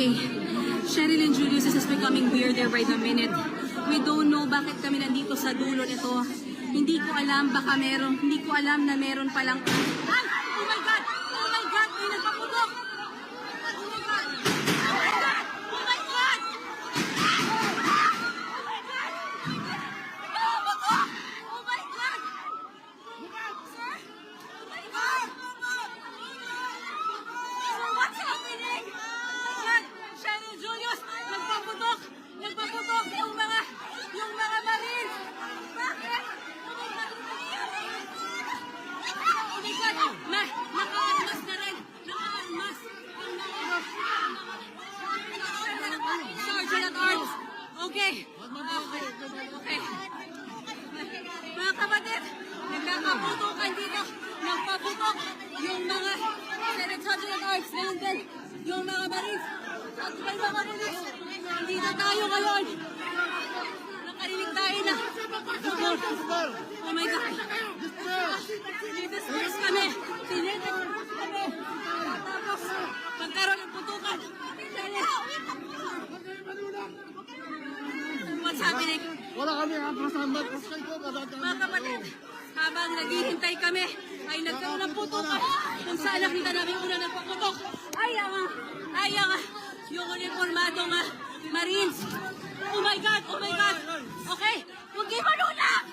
Okay, Cheryl and Julius, this is becoming weirder by the minute. We don't know bakit kami nandito sa dulo nito. Hindi ko alam, baka meron, hindi ko alam na meron palang... Ay! Oh my God! Oh my God! May nagpaputok! Oh my God! Oh my God! Oh my God! Oh my God! Sir? Oh my God! Sir, what's happening? Oh my God! Cheryl, Julius, nagpaputok! Nagpaputok yung mga Marines! Bakit? Oh my God! Oh my God! Naka-armas na rin! Naka-armas! Sergeant at Arms! Okay! Okay! Mga kapatid, nagkakaputukan dito. Nagpaputok yung mga Sergeant at Arms. Ngayon din, yung mga Marines. At may mga Marines. Dito tayo ngayon. Nakarinig tayo na. Oh my God. Dinidisperse kami. Dinidisperse kami. Tapos, pagkaroon ng putukan. What's happening? Wala kami ang pasambat. Mga kapatid, habang naghihintay kami, ay nagkaroon ng putukan kung saan nakita namin una nagpaputok. Ay ang yung uniformadong Marines. Oh my God! Oh my God! Okay, huwag kayo malunang!